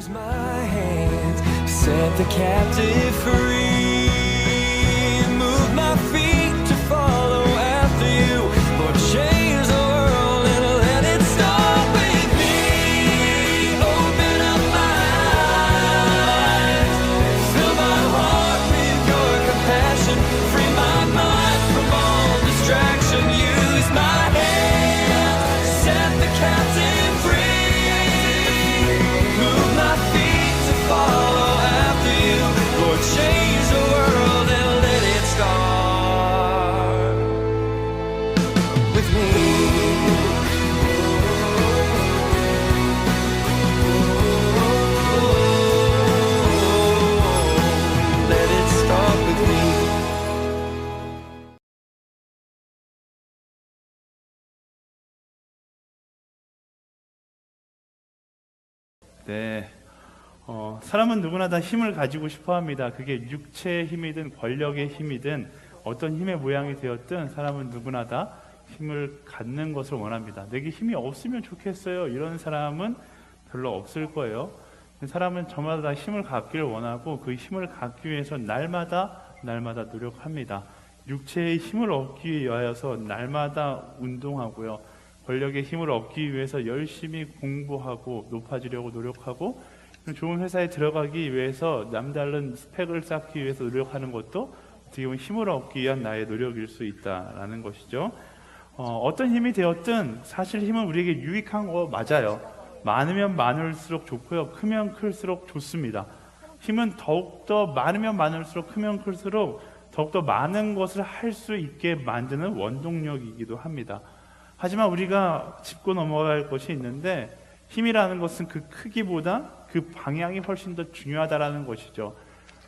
my hands, set the captive free, move my feet to follow after you, Lord, change the world and let it start with me. Open up my eyes, fill my heart with your compassion, free my mind from all distraction, use my hands, set the captive free. Follow after you, Lord, change the world and let it start with me. Let it start with me. 네. 사람은 누구나 다 힘을 가지고 싶어 합니다. 그게 육체의 힘이든 권력의 힘이든 어떤 힘의 모양이 되었든 사람은 누구나 다 힘을 갖는 것을 원합니다. 내게 힘이 없으면 좋겠어요. 이런 사람은 별로 없을 거예요. 사람은 저마다 다 힘을 갖기를 원하고 그 힘을 갖기 위해서 날마다 노력합니다. 육체의 힘을 얻기 위하여서 날마다 운동하고요. 권력의 힘을 얻기 위해서 열심히 공부하고 높아지려고 노력하고 좋은 회사에 들어가기 위해서 남다른 스펙을 쌓기 위해서 노력하는 것도 어떻게 보면 힘을 얻기 위한 나의 노력일 수 있다라는 것이죠. 어떤 힘이 되었든 사실 힘은 우리에게 유익한 거 맞아요. 많으면 많을수록 좋고요. 크면 클수록 좋습니다. 힘은 더욱더 많으면 많을수록 크면 클수록 더욱더 많은 것을 할 수 있게 만드는 원동력이기도 합니다. 하지만 우리가 짚고 넘어갈 것이 있는데 힘이라는 것은 그 크기보다 그 방향이 훨씬 더 중요하다라는 것이죠.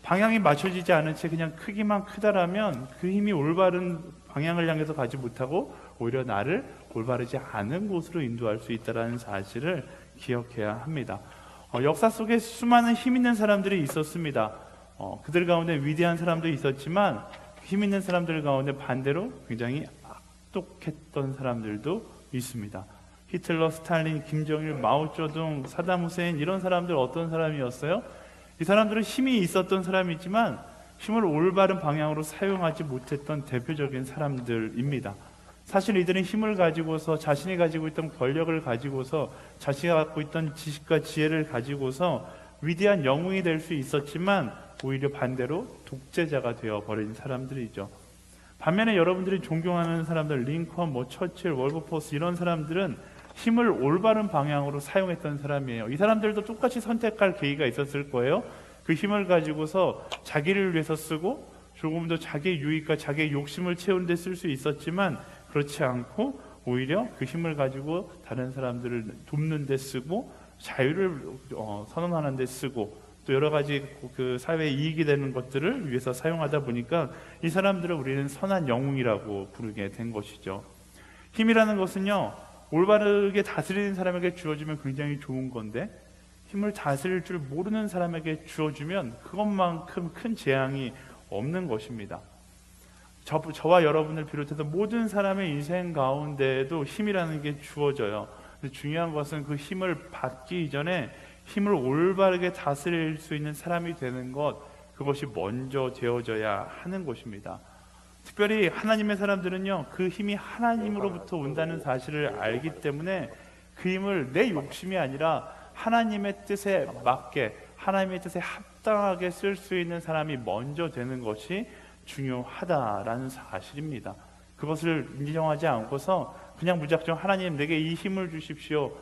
방향이 맞춰지지 않은 채 그냥 크기만 크다라면 그 힘이 올바른 방향을 향해서 가지 못하고 오히려 나를 올바르지 않은 곳으로 인도할 수 있다는 사실을 기억해야 합니다. 역사 속에 수많은 힘 있는 사람들이 있었습니다. 그들 가운데 위대한 사람도 있었지만 힘 있는 사람들 가운데 반대로 굉장히 악독했던 사람들도 있습니다. 히틀러, 스탈린, 김정일, 마오쩌둥, 사담 후세인 이런 사람들 어떤 사람이었어요? 이 사람들은 힘이 있었던 사람이지만 힘을 올바른 방향으로 사용하지 못했던 대표적인 사람들입니다. 사실 이들은 힘을 가지고서 자신이 가지고 있던 권력을 가지고서 자신이 갖고 있던 지식과 지혜를 가지고서 위대한 영웅이 될 수 있었지만 오히려 반대로 독재자가 되어버린 사람들이죠. 반면에 여러분들이 존경하는 사람들, 링컨, 처칠, 월버포스 이런 사람들은 힘을 올바른 방향으로 사용했던 사람이에요. 이 사람들도 똑같이 선택할 계기가 있었을 거예요. 그 힘을 가지고서 자기를 위해서 쓰고 조금 더 자기의 유익과 자기의 욕심을 채우는 데 쓸 수 있었지만 그렇지 않고 오히려 그 힘을 가지고 다른 사람들을 돕는 데 쓰고 자유를 선언하는 데 쓰고 또 여러 가지 그 사회에 이익이 되는 것들을 위해서 사용하다 보니까 이 사람들을 우리는 선한 영웅이라고 부르게 된 것이죠. 힘이라는 것은요, 올바르게 다스리는 사람에게 주어지면 굉장히 좋은 건데 힘을 다스릴 줄 모르는 사람에게 주어주면 그것만큼 큰 재앙이 없는 것입니다. 저와 여러분을 비롯해서 모든 사람의 인생 가운데에도 힘이라는 게 주어져요. 근데 중요한 것은 그 힘을 받기 이전에 힘을 올바르게 다스릴 수 있는 사람이 되는 것, 그것이 먼저 되어져야 하는 것입니다. 특별히 하나님의 사람들은요, 그 힘이 하나님으로부터 온다는 사실을 알기 때문에 그 힘을 내 욕심이 아니라 하나님의 뜻에 맞게, 하나님의 뜻에 합당하게 쓸 수 있는 사람이 먼저 되는 것이 중요하다라는 사실입니다. 그것을 인정하지 않고서 그냥 무작정 하나님 내게 이 힘을 주십시오,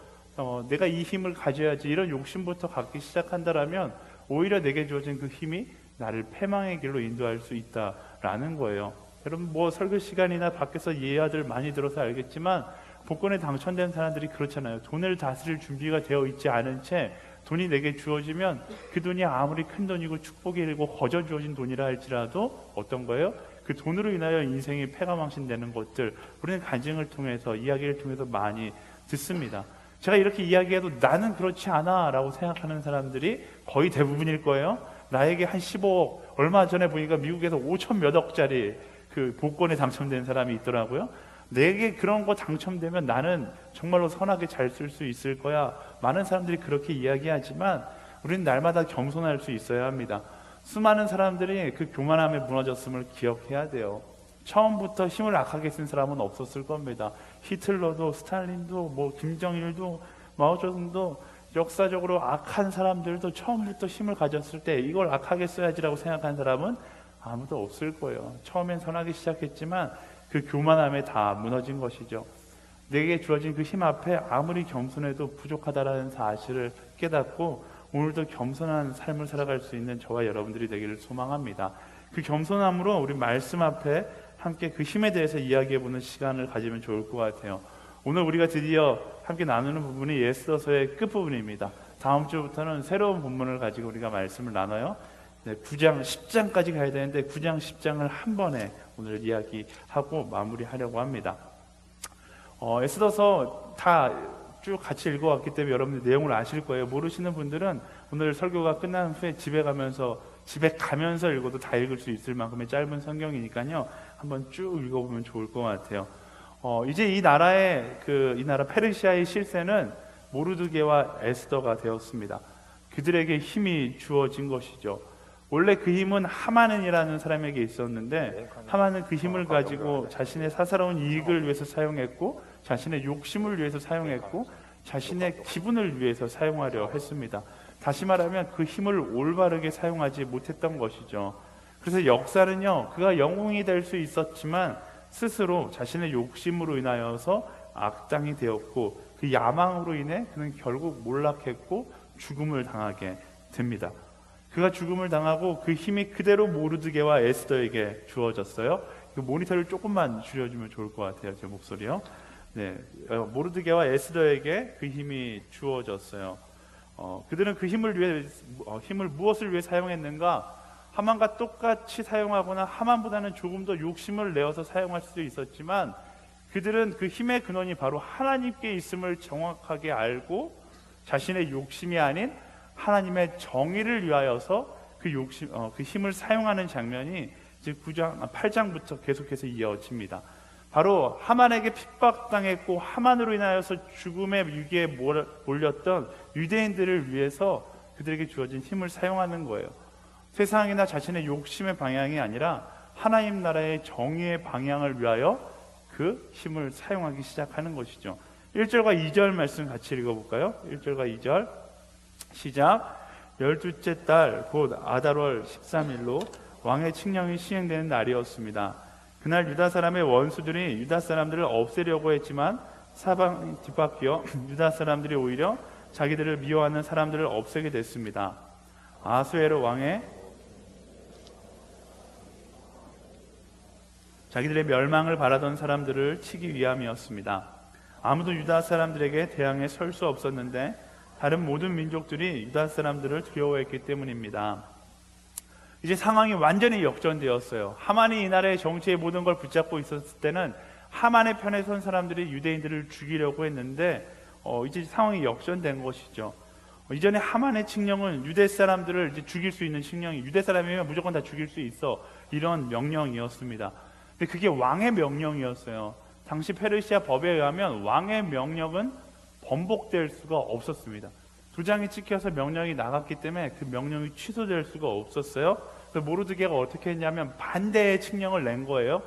내가 이 힘을 가져야지, 이런 욕심부터 갖기 시작한다라면 오히려 내게 주어진 그 힘이 나를 패망의 길로 인도할 수 있다라는 거예요. 여러분 설교 시간이나 밖에서 예화들 많이 들어서 알겠지만 복권에 당첨된 사람들이 그렇잖아요. 돈을 다스릴 준비가 되어 있지 않은 채 돈이 내게 주어지면 그 돈이 아무리 큰 돈이고 축복이고 거저 주어진 돈이라 할지라도 어떤 거예요? 그 돈으로 인하여 인생이 패가망신되는 것들, 우리는 간증을 통해서, 이야기를 통해서 많이 듣습니다. 제가 이렇게 이야기해도 나는 그렇지 않아 라고 생각하는 사람들이 거의 대부분일 거예요. 나에게 한 15억, 얼마 전에 보니까 미국에서 5천 몇 억짜리 그 복권에 당첨된 사람이 있더라고요. 내게 그런 거 당첨되면 나는 정말로 선하게 잘 쓸 수 있을 거야. 많은 사람들이 그렇게 이야기하지만 우리는 날마다 겸손할 수 있어야 합니다. 수많은 사람들이 그 교만함에 무너졌음을 기억해야 돼요. 처음부터 힘을 악하게 쓴 사람은 없었을 겁니다. 히틀러도 스탈린도 뭐 김정일도 마오쩌둥도 역사적으로 악한 사람들도 처음부터 힘을 가졌을 때 이걸 악하게 써야지라고 생각한 사람은 아무도 없을 거예요. 처음엔 선하게 시작했지만 그 교만함에 다 무너진 것이죠. 내게 주어진 그 힘 앞에 아무리 겸손해도 부족하다라는 사실을 깨닫고 오늘도 겸손한 삶을 살아갈 수 있는 저와 여러분들이 되기를 소망합니다. 그 겸손함으로 우리 말씀 앞에 함께 그 힘에 대해서 이야기해보는 시간을 가지면 좋을 것 같아요. 오늘 우리가 드디어 함께 나누는 부분이 에스더서의 끝부분입니다. 다음 주부터는 새로운 본문을 가지고 우리가 말씀을 나눠요. 9장, 10장까지 가야 되는데 9장, 10장을 한 번에 오늘 이야기하고 마무리하려고 합니다. 에스더서 다 쭉 같이 읽어왔기 때문에 여러분들 내용을 아실 거예요. 모르시는 분들은 오늘 설교가 끝난 후에 집에 가면서 읽어도 다 읽을 수 있을 만큼의 짧은 성경이니까요. 한번 쭉 읽어보면 좋을 것 같아요. 이제 이 나라 페르시아의 실세는 모르드게와 에스더가 되었습니다. 그들에게 힘이 주어진 것이죠. 원래 그 힘은 하만이라는 사람에게 있었는데 하만은 그 힘을 가지고 자신의 사사로운 이익을 위해서 사용했고 자신의 욕심을 위해서 사용했고 자신의 기분을 위해서 사용하려 했습니다. 다시 말하면 그 힘을 올바르게 사용하지 못했던 것이죠. 그래서 역사는요, 그가 영웅이 될 수 있었지만 스스로 자신의 욕심으로 인하여서 악당이 되었고 그 야망으로 인해 그는 결국 몰락했고 죽음을 당하게 됩니다. 그가 죽음을 당하고 그 힘이 그대로 모르드게와 에스더에게 주어졌어요. 그 모니터를 조금만 줄여주면 좋을 것 같아요. 제 목소리요. 네, 모르드게와 에스더에게 그 힘이 주어졌어요. 그들은 그 힘을 무엇을 위해 사용했는가? 하만과 똑같이 사용하거나 하만보다는 조금 더 욕심을 내어서 사용할 수도 있었지만 그들은 그 힘의 근원이 바로 하나님께 있음을 정확하게 알고 자신의 욕심이 아닌 하나님의 정의를 위하여서 그 힘을 사용하는 장면이 이제 8장부터 계속해서 이어집니다. 바로 하만에게 핍박당했고 하만으로 인하여서 죽음의 위기에 몰렸던 유대인들을 위해서 그들에게 주어진 힘을 사용하는 거예요. 세상이나 자신의 욕심의 방향이 아니라 하나님 나라의 정의의 방향을 위하여 그 힘을 사용하기 시작하는 것이죠. 1절과 2절 말씀 같이 읽어볼까요? 1절과 2절 시작. 12째 달 곧 아달월 13일로 왕의 칙령이 시행되는 날이었습니다. 그날 유다 사람의 원수들이 유다 사람들을 없애려고 했지만 사방이 뒤바뀌어 유다 사람들이 오히려 자기들을 미워하는 사람들을 없애게 됐습니다. 아수에로 왕의 자기들의 멸망을 바라던 사람들을 치기 위함이었습니다. 아무도 유다 사람들에게 대항해 설 수 없었는데 다른 모든 민족들이 유다 사람들을 두려워했기 때문입니다. 이제 상황이 완전히 역전되었어요. 하만이 이 나라의 정치의 모든 걸 붙잡고 있었을 때는 하만의 편에 선 사람들이 유대인들을 죽이려고 했는데 이제 상황이 역전된 것이죠. 이전에 하만의 칙령은 유대 사람들을 이제 죽일 수 있는 칙령이 유대 사람이면 무조건 다 죽일 수 있어 이런 명령이었습니다. 근데 그게 왕의 명령이었어요. 당시 페르시아 법에 의하면 왕의 명령은 번복될 수가 없었습니다. 도장이 찍혀서 명령이 나갔기 때문에 그 명령이 취소될 수가 없었어요. 그래서 모르드게가 어떻게 했냐면 반대의 칙령을 낸 거예요.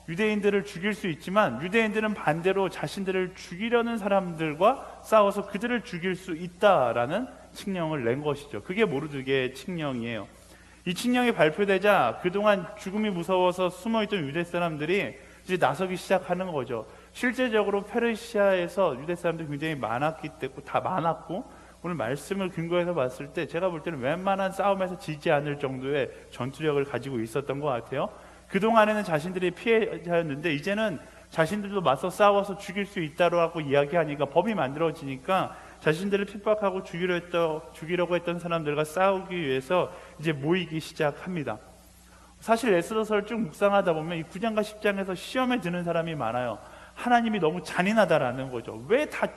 유대인들을 죽일 수 있지만 유대인들은 반대로 자신들을 죽이려는 사람들과 싸워서 그들을 죽일 수 있다라는 칙령을 낸 것이죠. 그게 모르드게의 칙령이에요. 이 칙령이 발표되자 그동안 죽음이 무서워서 숨어있던 유대 사람들이 이제 나서기 시작하는 거죠. 실제적으로 페르시아에서 유대 사람들이 굉장히 많았기 때문에 다 많았고 오늘 말씀을 근거해서 봤을 때 제가 볼 때는 웬만한 싸움에서 지지 않을 정도의 전투력을 가지고 있었던 것 같아요. 그동안에는 자신들이 피해자였는데 이제는 자신들도 맞서 싸워서 죽일 수 있다고 이야기하니까 법이 만들어지니까 자신들을 핍박하고 죽이려고 했던 사람들과 싸우기 위해서 이제 모이기 시작합니다. 사실 에스더서를 쭉 묵상하다 보면 이 9장과 10장에서 시험에 드는 사람이 많아요. 하나님이 너무 잔인하다라는 거죠. 왜 다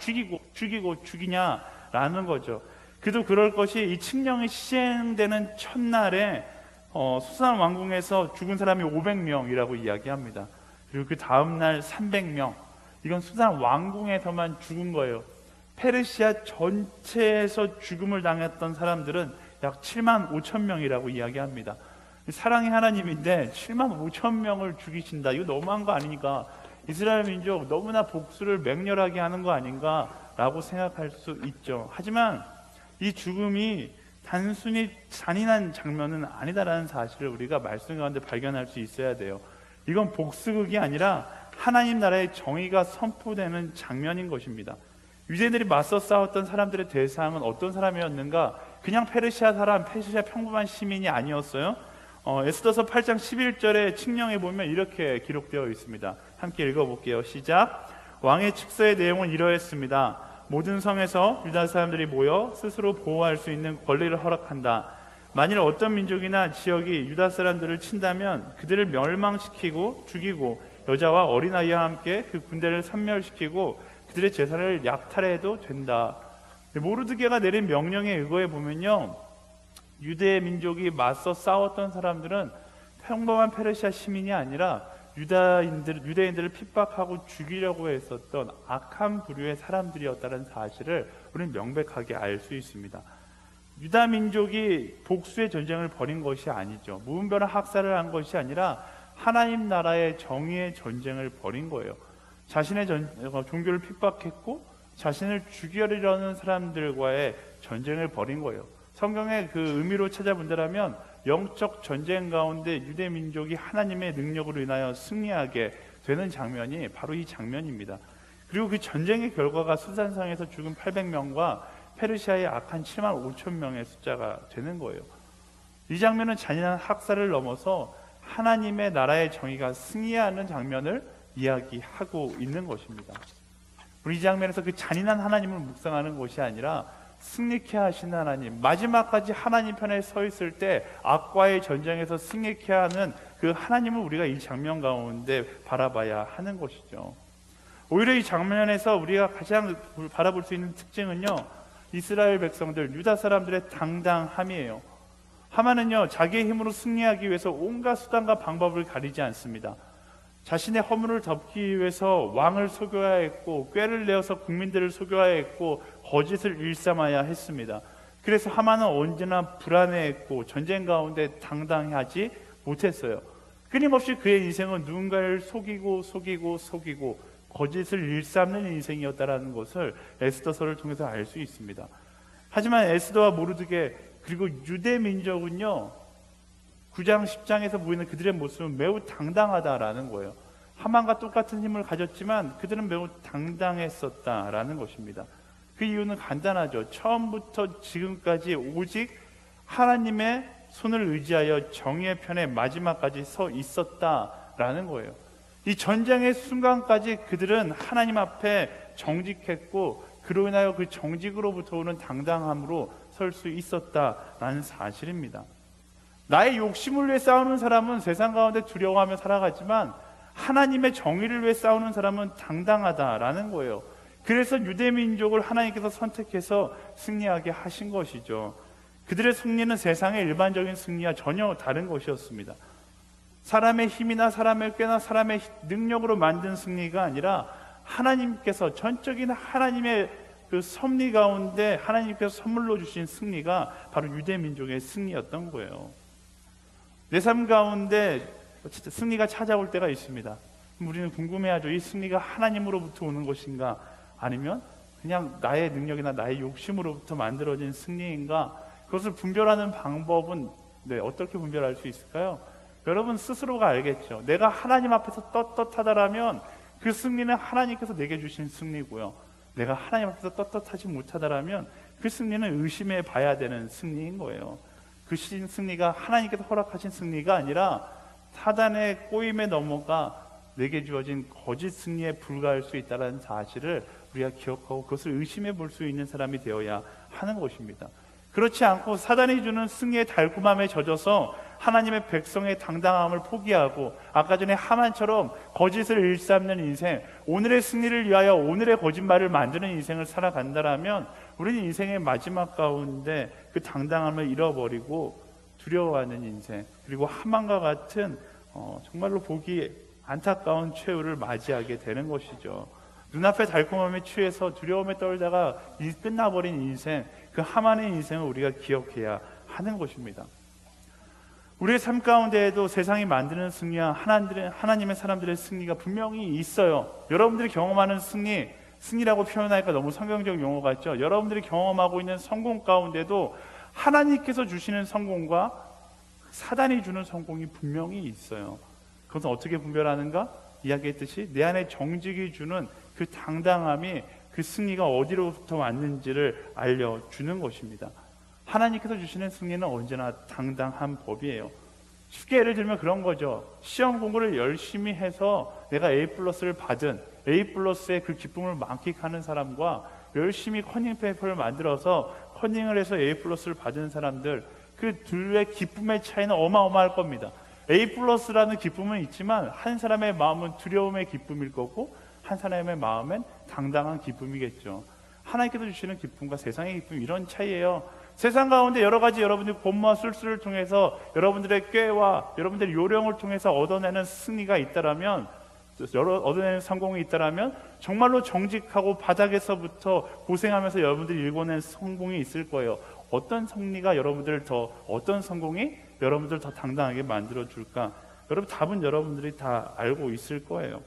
죽이냐라는 거죠. 그도 그럴 것이 이 칙령이 시행되는 첫날에 수산 왕궁에서 죽은 사람이 500명이라고 이야기합니다. 그리고 그 다음날 300명. 이건 수산 왕궁에서만 죽은 거예요. 페르시아 전체에서 죽음을 당했던 사람들은 약 7만 5천 명이라고 이야기합니다. 사랑의 하나님인데 7만 5천 명을 죽이신다. 이거 너무한 거 아니니까 이스라엘 민족 너무나 복수를 맹렬하게 하는 거 아닌가라고 생각할 수 있죠. 하지만 이 죽음이 단순히 잔인한 장면은 아니다라는 사실을 우리가 말씀 가운데 발견할 수 있어야 돼요. 이건 복수극이 아니라 하나님 나라의 정의가 선포되는 장면인 것입니다. 유대인들이 맞서 싸웠던 사람들의 대상은 어떤 사람이었는가? 그냥 페르시아 사람, 페르시아 평범한 시민이 아니었어요. 에스더서 8장 11절에 칙령에 보면 이렇게 기록되어 있습니다. 함께 읽어볼게요. 시작. 왕의 칙서의 내용은 이러했습니다. 모든 성에서 유다 사람들이 모여 스스로 보호할 수 있는 권리를 허락한다. 만일 어떤 민족이나 지역이 유다 사람들을 친다면 그들을 멸망시키고 죽이고 여자와 어린아이와 함께 그 군대를 섬멸시키고 그들의 재산을 약탈해도 된다. 모르드게가 내린 명령에 의거해 보면요, 유대 민족이 맞서 싸웠던 사람들은 평범한 페르시아 시민이 아니라 유대인들을 핍박하고 죽이려고 했었던 악한 부류의 사람들이었다는 사실을 우리는 명백하게 알 수 있습니다. 유다 민족이 복수의 전쟁을 벌인 것이 아니죠. 무분별한 학살을 한 것이 아니라 하나님 나라의 정의의 전쟁을 벌인 거예요. 자신의 종교를 핍박했고 자신을 죽이려는 사람들과의 전쟁을 벌인 거예요. 성경의 그 의미로 찾아본다면 영적 전쟁 가운데 유대 민족이 하나님의 능력으로 인하여 승리하게 되는 장면이 바로 이 장면입니다. 그리고 그 전쟁의 결과가 수산상에서 죽은 800명과 페르시아의 악한 7만 5천 명의 숫자가 되는 거예요. 이 장면은 잔인한 학살을 넘어서 하나님의 나라의 정의가 승리하는 장면을 이야기하고 있는 것입니다. 우리 이 장면에서 그 잔인한 하나님을 묵상하는 것이 아니라 승리케 하시는 하나님, 마지막까지 하나님 편에 서 있을 때 악과의 전쟁에서 승리케 하는 그 하나님을 우리가 이 장면 가운데 바라봐야 하는 것이죠. 오히려 이 장면에서 우리가 가장 바라볼 수 있는 특징은요, 이스라엘 백성들, 유다 사람들의 당당함이에요. 하만은요, 자기의 힘으로 승리하기 위해서 온갖 수단과 방법을 가리지 않습니다. 자신의 허물을 덮기 위해서 왕을 속여야 했고, 꾀를 내어서 국민들을 속여야 했고, 거짓을 일삼아야 했습니다. 그래서 하만은 언제나 불안해했고 전쟁 가운데 당당하지 못했어요. 끊임없이 그의 인생은 누군가를 속이고 거짓을 일삼는 인생이었다는 것을 에스더서를 통해서 알 수 있습니다. 하지만 에스더와 모르드게 그리고 유대 민족은요, 9장 10장에서 보이는 그들의 모습은 매우 당당하다라는 거예요. 하만과 똑같은 힘을 가졌지만 그들은 매우 당당했었다라는 것입니다. 그 이유는 간단하죠. 처음부터 지금까지 오직 하나님의 손을 의지하여 정의의 편에 마지막까지 서 있었다라는 거예요. 이 전쟁의 순간까지 그들은 하나님 앞에 정직했고 그로 인하여 그 정직으로부터 오는 당당함으로 설 수 있었다라는 사실입니다. 나의 욕심을 위해 싸우는 사람은 세상 가운데 두려워하며 살아가지만 하나님의 정의를 위해 싸우는 사람은 당당하다라는 거예요. 그래서 유대민족을 하나님께서 선택해서 승리하게 하신 것이죠. 그들의 승리는 세상의 일반적인 승리와 전혀 다른 것이었습니다. 사람의 힘이나 사람의 꾀나 사람의 능력으로 만든 승리가 아니라 하나님께서 전적인 하나님의 그 섭리 가운데 하나님께서 선물로 주신 승리가 바로 유대민족의 승리였던 거예요. 내 삶 가운데 승리가 찾아올 때가 있습니다. 우리는 궁금해하죠. 이 승리가 하나님으로부터 오는 것인가, 아니면 그냥 나의 능력이나 나의 욕심으로부터 만들어진 승리인가? 그것을 분별하는 방법은 어떻게 분별할 수 있을까요? 여러분 스스로가 알겠죠. 내가 하나님 앞에서 떳떳하다라면 그 승리는 하나님께서 내게 주신 승리고요, 내가 하나님 앞에서 떳떳하지 못하다라면 그 승리는 의심해 봐야 되는 승리인 거예요. 그 승리가 하나님께서 허락하신 승리가 아니라 사단의 꼬임에 넘어가 내게 주어진 거짓 승리에 불과할 수 있다는 사실을 우리가 기억하고 그것을 의심해 볼 수 있는 사람이 되어야 하는 것입니다. 그렇지 않고 사단이 주는 승리의 달콤함에 젖어서 하나님의 백성의 당당함을 포기하고 아까 전에 하만처럼 거짓을 일삼는 인생, 오늘의 승리를 위하여 오늘의 거짓말을 만드는 인생을 살아간다라면 우리는 인생의 마지막 가운데 그 당당함을 잃어버리고 두려워하는 인생, 그리고 하만과 같은 정말로 보기 안타까운 최후를 맞이하게 되는 것이죠. 눈앞의 달콤함에 취해서 두려움에 떨다가 끝나버린 인생, 그 하만의 인생을 우리가 기억해야 하는 것입니다. 우리의 삶 가운데에도 세상이 만드는 승리와 하나님의 사람들의 승리가 분명히 있어요. 여러분들이 경험하는 승리라고 표현하니까 너무 성경적 용어 같죠? 여러분들이 경험하고 있는 성공 가운데도 하나님께서 주시는 성공과 사단이 주는 성공이 분명히 있어요. 그것은 어떻게 분별하는가? 이야기했듯이 내 안에 정직이 주는 그 당당함이 그 승리가 어디로부터 왔는지를 알려주는 것입니다. 하나님께서 주시는 승리는 언제나 당당한 법이에요. 쉽게 예를 들면 그런 거죠. 시험 공부를 열심히 해서 내가 A+를 받은 A+의 그 기쁨을 만끽하는 사람과 열심히 커닝 페이퍼를 만들어서 커닝을 해서 A+를 받은 사람들, 그 둘의 기쁨의 차이는 어마어마할 겁니다. A+라는 기쁨은 있지만 한 사람의 마음은 두려움의 기쁨일 거고 한 사람의 마음은 당당한 기쁨이겠죠. 하나님께서 주시는 기쁨과 세상의 기쁨, 이런 차이예요. 세상 가운데 여러 가지 여러분들이 곤모와 술수를 통해서 여러분들의 꾀와 여러분들의 요령을 통해서 얻어내는 승리가 있다라면, 얻어내는 성공이 있다라면 정말로 정직하고 바닥에서부터 고생하면서 여러분들이 일궈낸 성공이 있을 거예요. 어떤 성공이 여러분들을 더 당당하게 만들어줄까? 여러분, 답은 여러분들이 다 알고 있을 거예요.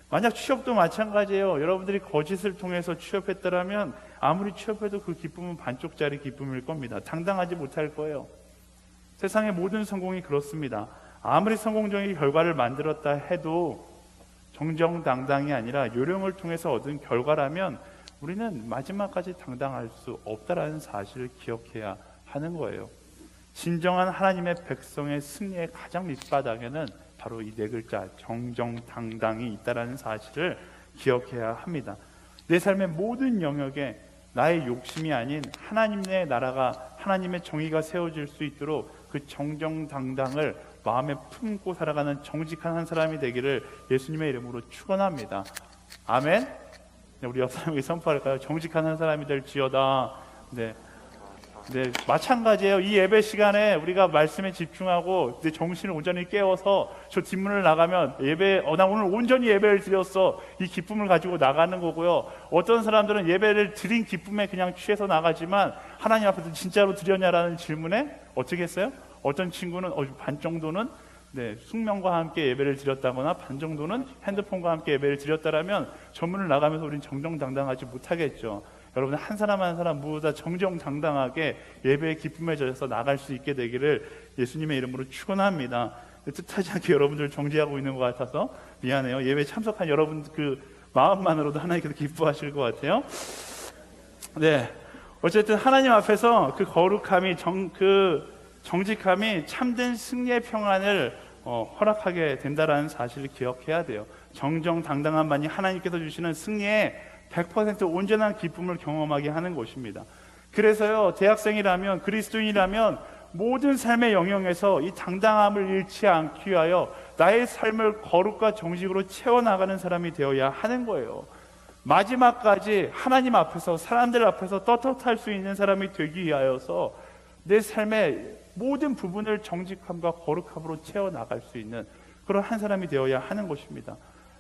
만약 취업도 마찬가지예요. 여러분들이 거짓을 통해서 취업했다면 아무리 취업해도 그 기쁨은 반쪽짜리 기쁨일 겁니다. 당당하지 못할 거예요. 세상의 모든 성공이 그렇습니다. 아무리 성공적인 결과를 만들었다 해도 정정당당이 아니라 요령을 통해서 얻은 결과라면 우리는 마지막까지 당당할 수 없다라는 사실을 기억해야 하는 거예요. 진정한 하나님의 백성의 승리의 가장 밑바닥에는 바로 이 네 글자 정정당당이 있다라는 사실을 기억해야 합니다. 내 삶의 모든 영역에 나의 욕심이 아닌 하나님의 나라가, 하나님의 정의가 세워질 수 있도록 그 정정당당을 마음에 품고 살아가는 정직한 한 사람이 되기를 예수님의 이름으로 축원합니다. 아멘. 우리 옆 사람에게 선포할까요? 정직한 한 사람이 될지어다. 네, 마찬가지예요. 이 예배 시간에 우리가 말씀에 집중하고 내 정신을 온전히 깨워서 저 뒷문을 나가면 나 오늘 온전히 예배를 드렸어, 이 기쁨을 가지고 나가는 거고요. 어떤 사람들은 예배를 드린 기쁨에 그냥 취해서 나가지만 하나님 앞에서 진짜로 드렸냐라는 질문에 어떻게 했어요? 어떤 친구는 반 정도는 숙명과 함께 예배를 드렸다거나 반 정도는 핸드폰과 함께 예배를 드렸다라면 전문을 나가면서 우리는 정정당당하지 못하겠죠. 여러분, 한 사람 한 사람 모두 다 정정당당하게 예배의 기쁨에 젖어서 나갈 수 있게 되기를 예수님의 이름으로 축원합니다. 뜻하지 않게 여러분들 정지하고 있는 것 같아서 미안해요. 예배 참석한 여러분 그 마음만으로도 하나님께서 기뻐하실 것 같아요. 네, 어쨌든 하나님 앞에서 그 거룩함이 정직함이 참된 승리의 평안을 허락하게 된다라는 사실을 기억해야 돼요. 정정당당함만이 하나님께서 주시는 승리의 100% 온전한 기쁨을 경험하게 하는 것입니다. 그래서요, 대학생이라면, 그리스도인이라면 모든 삶의 영역에서 이 당당함을 잃지 않기 위하여 나의 삶을 거룩과 정직으로 채워나가는 사람이 되어야 하는 거예요. 마지막까지 하나님 앞에서, 사람들 앞에서 떳떳할 수 있는 사람이 되기 위하여서 내 삶의 모든 부분을 정직함과 거룩함으로 채워나갈 수 있는 그런 한 사람이 되어야 하는 것입니다.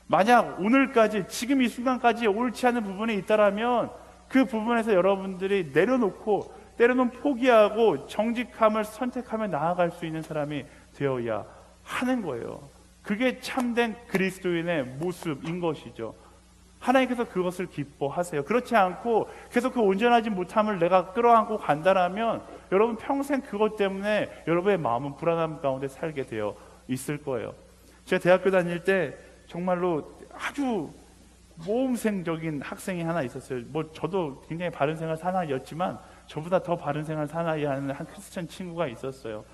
만약 오늘까지, 지금 이 순간까지 옳지 않은 부분이 있다라면 그 부분에서 여러분들이 내려놓고 때로는 포기하고 정직함을 선택하며 나아갈 수 있는 사람이 되어야 하는 거예요. 그게 참된 그리스도인의 모습인 것이죠. 하나님께서 그것을 기뻐하세요. 그렇지 않고 계속 그 온전하지 못함을 내가 끌어안고 간다라면 여러분 평생 그것 때문에 여러분의 마음은 불안함 가운데 살게 되어 있을 거예요. 제가 대학교 다닐 때 정말로 아주 모험생적인 학생이 하나 있었어요. 저도 굉장히 바른 생활 사나이였지만 저보다 더 바른 생활 사나이 하는 한 크리스천 친구가 있었어요.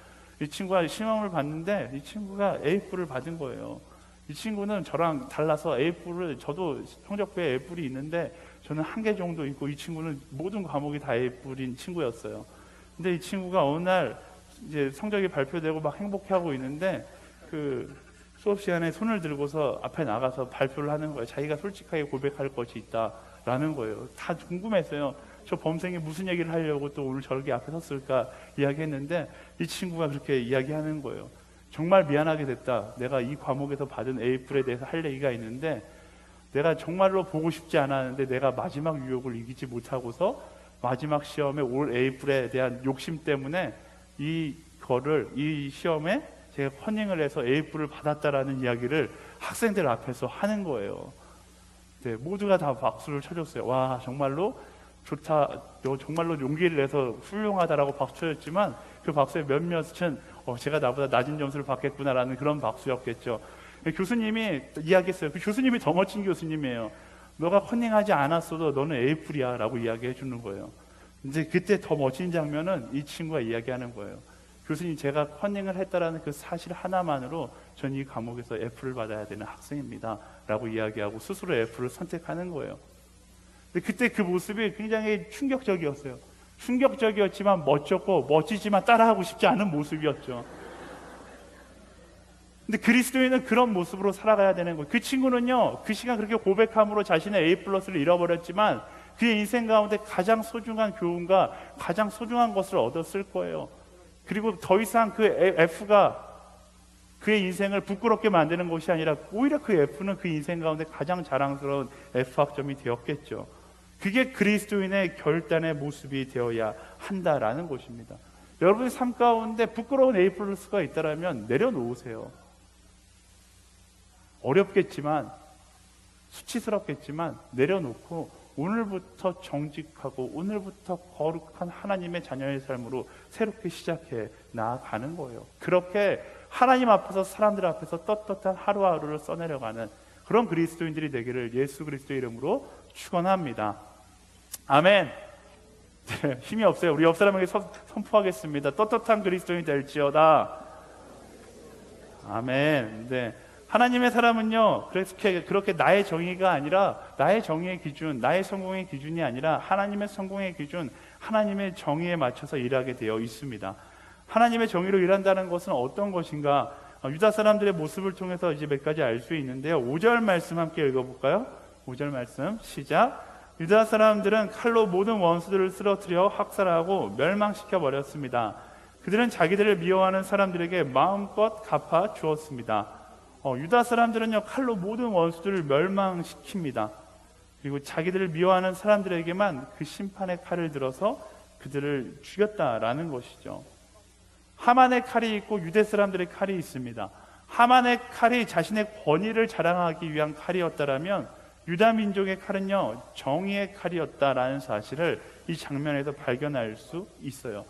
이 친구가 시험을 봤는데 이 친구가 A뿔을 받은 거예요. 이 친구는 저랑 달라서 A뿔을, 저도 성적표에 A뿔이 있는데 저는 1개 정도 있고 이 친구는 모든 과목이 다 A뿔인 친구였어요. 근데 이 친구가 어느 날 이제 성적이 발표되고 막 행복해하고 있는데 그 수업 시간에 손을 들고서 앞에 나가서 발표를 하는 거예요. 자기가 솔직하게 고백할 것이 있다라는 거예요. 다 궁금했어요. 저 범생이 무슨 얘기를 하려고 또 오늘 저렇게 앞에 섰을까 이야기했는데 이 친구가 그렇게 이야기하는 거예요. 정말 미안하게 됐다. 내가 이 과목에서 받은 A뿔에 대해서 할 얘기가 있는데 내가 정말로 보고 싶지 않았는데 내가 마지막 유혹을 이기지 못하고서 마지막 시험에 올 A뿔에 대한 욕심 때문에 이 시험에 제가 커닝을 해서 A뿔을 받았다라는 이야기를 학생들 앞에서 하는 거예요. 네, 모두가 다 박수를 쳐줬어요. 와, 정말로 좋다, 너 정말로 용기를 내서 훌륭하다라고 박수 쳐줬지만 그 박수의 몇몇은 제가 나보다 낮은 점수를 받겠구나라는 그런 박수였겠죠. 교수님이 이야기했어요. 그 교수님이 더 멋진 교수님이에요. 너가 커닝하지 않았어도 너는 A뿔이야 라고 이야기해 주는 거예요. 이제 그때 더 멋진 장면은 이 친구가 이야기하는 거예요. 교수님, 제가 커닝을 했다라는 그 사실 하나만으로 전 이 과목에서 F를 받아야 되는 학생입니다 라고 이야기하고 스스로 F를 선택하는 거예요. 근데 그때 그 모습이 굉장히 충격적이었어요. 충격적이었지만 멋졌고 멋지지만 따라하고 싶지 않은 모습이었죠. 근데 그리스도인은 그런 모습으로 살아가야 되는 거예요. 그 친구는요, 그 시간 그렇게 고백함으로 자신의 A+를 잃어버렸지만 그의 인생 가운데 가장 소중한 교훈과 가장 소중한 것을 얻었을 거예요. 그리고 더 이상 그 F가 그의 인생을 부끄럽게 만드는 것이 아니라 오히려 그 F는 그 인생 가운데 가장 자랑스러운 F학점이 되었겠죠. 그게 그리스도인의 결단의 모습이 되어야 한다라는 것입니다. 여러분의 삶 가운데 부끄러운 A+가 있다면 내려놓으세요. 어렵겠지만, 수치스럽겠지만 내려놓고 오늘부터 정직하고 오늘부터 거룩한 하나님의 자녀의 삶으로 새롭게 시작해 나아가는 거예요. 그렇게 하나님 앞에서, 사람들 앞에서 떳떳한 하루하루를 써내려가는 그런 그리스도인들이 되기를 예수 그리스도의 이름으로 축원합니다. 아멘. 네, 힘이 없어요. 우리 옆 사람에게 선포하겠습니다. 떳떳한 그리스도인이 될지어다. 아멘. 네. 하나님의 사람은요, 그렇게 나의 정의가 아니라, 나의 정의의 기준, 나의 성공의 기준이 아니라 하나님의 성공의 기준, 하나님의 정의에 맞춰서 일하게 되어 있습니다. 하나님의 정의로 일한다는 것은 어떤 것인가? 유다 사람들의 모습을 통해서 이제 몇 가지 알 수 있는데요. 5절 말씀 함께 읽어볼까요? 5절 말씀 시작. 유다 사람들은 칼로 모든 원수들을 쓰러뜨려 학살하고 멸망시켜 버렸습니다. 그들은 자기들을 미워하는 사람들에게 마음껏 갚아 주었습니다. 유다 사람들은요, 칼로 모든 원수들을 멸망시킵니다. 그리고 자기들을 미워하는 사람들에게만 그 심판의 칼을 들어서 그들을 죽였다라는 것이죠. 하만의 칼이 있고 유대 사람들의 칼이 있습니다. 하만의 칼이 자신의 권위를 자랑하기 위한 칼이었다라면 유다 민족의 칼은요, 정의의 칼이었다라는 사실을 이 장면에서 발견할 수 있어요.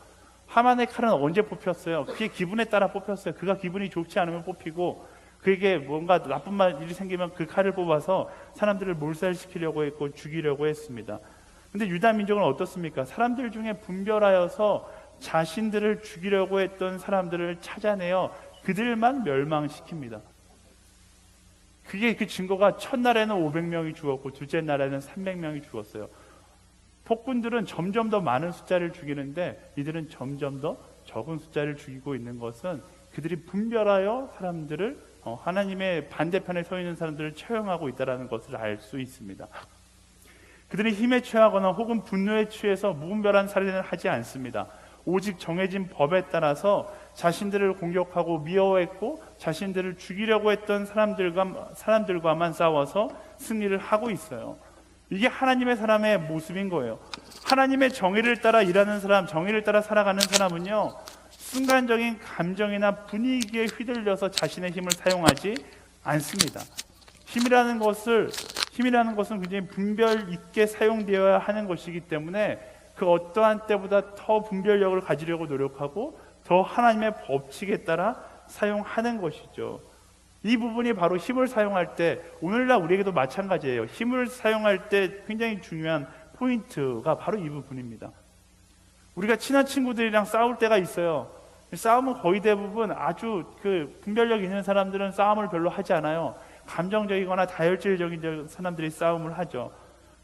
하만의 칼은 언제 뽑혔어요? 그의 기분에 따라 뽑혔어요. 그가 기분이 좋지 않으면 뽑히고, 그에게 뭔가 나쁜 일이 생기면 그 칼을 뽑아서 사람들을 몰살시키려고 했고 죽이려고 했습니다. 근데 유다 민족은 어떻습니까? 사람들 중에 분별하여서 자신들을 죽이려고 했던 사람들을 찾아내어 그들만 멸망시킵니다. 그게 그 증거가 첫날에는 500명이 죽었고 둘째 날에는 300명이 죽었어요. 폭군들은 점점 더 많은 숫자를 죽이는데 이들은 점점 더 적은 숫자를 죽이고 있는 것은 그들이 분별하여 사람들을 하나님의 반대편에 서 있는 사람들을 처형하고 있다는 것을 알 수 있습니다. 그들이 힘에 취하거나 혹은 분노에 취해서 무분별한 살인을 하지 않습니다. 오직 정해진 법에 따라서 자신들을 공격하고 미워했고 자신들을 죽이려고 했던 사람들과만 싸워서 승리를 하고 있어요. 이게 하나님의 사람의 모습인 거예요. 하나님의 정의를 따라 일하는 사람, 정의를 따라 살아가는 사람은요, 순간적인 감정이나 분위기에 휘둘려서 자신의 힘을 사용하지 않습니다. 힘이라는 것은 굉장히 분별 있게 사용되어야 하는 것이기 때문에 그 어떠한 때보다 더 분별력을 가지려고 노력하고 더 하나님의 법칙에 따라 사용하는 것이죠. 이 부분이 바로 힘을 사용할 때, 오늘날 우리에게도 마찬가지예요. 힘을 사용할 때 굉장히 중요한 포인트가 바로 이 부분입니다. 우리가 친한 친구들이랑 싸울 때가 있어요. 싸움은 거의 대부분 아주 분별력 있는 사람들은 싸움을 별로 하지 않아요. 감정적이거나 다혈질적인 사람들이 싸움을 하죠.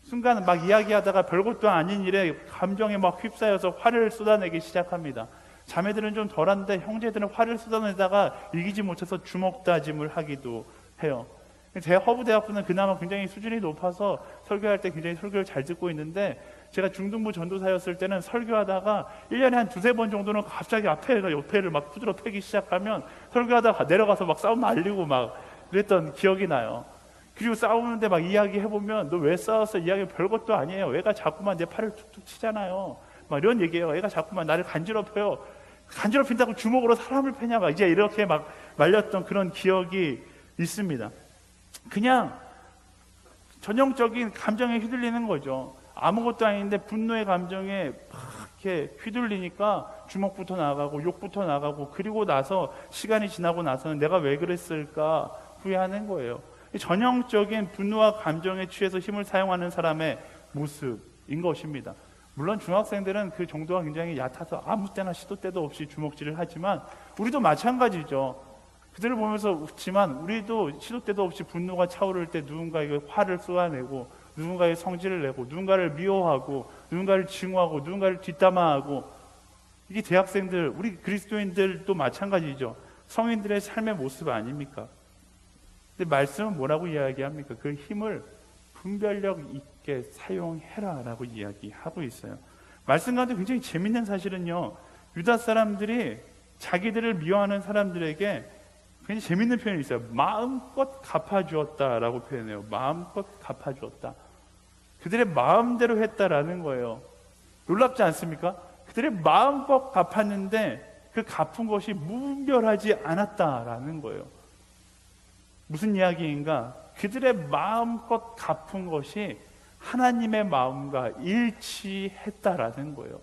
순간 막 이야기하다가 별것도 아닌 일에 감정에 막 휩싸여서 화를 쏟아내기 시작합니다. 자매들은 좀 덜한데 형제들은 화를 쏟아내다가 이기지 못해서 주먹 다짐을 하기도 해요. 제 허브대학부는 그나마 굉장히 수준이 높아서 설교할 때 굉장히 설교를 잘 듣고 있는데, 제가 중등부 전도사였을 때는 설교하다가 1년에 한 두세 번 정도는 갑자기 옆에를 막 후드로 패기 시작하면 설교하다가 내려가서 막 싸움 말리고 막 그랬던 기억이 나요. 그리고 싸우는데 막 이야기해보면 너 왜 싸웠어? 이야기 별것도 아니에요. 애가 자꾸만 내 팔을 툭툭 치잖아요. 막 이런 얘기예요. 애가 자꾸만 나를 간지럽혀요. 간지럽힌다고 주먹으로 사람을 패냐, 막 이제 이렇게 막 말렸던 그런 기억이 있습니다. 그냥 전형적인 감정에 휘둘리는 거죠. 아무것도 아닌데 분노의 감정에 막 이렇게 휘둘리니까 주먹부터 나가고 욕부터 나가고, 그리고 나서 시간이 지나고 나서는 내가 왜 그랬을까 후회하는 거예요. 전형적인 분노와 감정에 취해서 힘을 사용하는 사람의 모습인 것입니다. 물론 중학생들은 그 정도가 굉장히 얕아서 아무 때나 시도 때도 없이 주먹질을 하지만 우리도 마찬가지죠. 그들을 보면서 웃지만 우리도 시도 때도 없이 분노가 차오를 때 누군가에게 화를 쏟아내고, 누군가의 성질을 내고, 누군가를 미워하고, 누군가를 증오하고, 누군가를 뒷담화하고, 이게 대학생들, 우리 그리스도인들도 마찬가지죠. 성인들의 삶의 모습 아닙니까? 근데 말씀은 뭐라고 이야기합니까? 그 힘을 분별력 있게 사용해라 라고 이야기하고 있어요. 말씀 가운데 굉장히 재밌는 사실은요, 유다 사람들이 자기들을 미워하는 사람들에게 굉장히 재밌는 표현이 있어요. 마음껏 갚아주었다라고 표현해요. 마음껏 갚아주었다. 그들의 마음대로 했다라는 거예요. 놀랍지 않습니까? 그들의 마음껏 갚았는데 그 갚은 것이 무분별하지 않았다라는 거예요. 무슨 이야기인가? 그들의 마음껏 갚은 것이 하나님의 마음과 일치했다라는 거예요.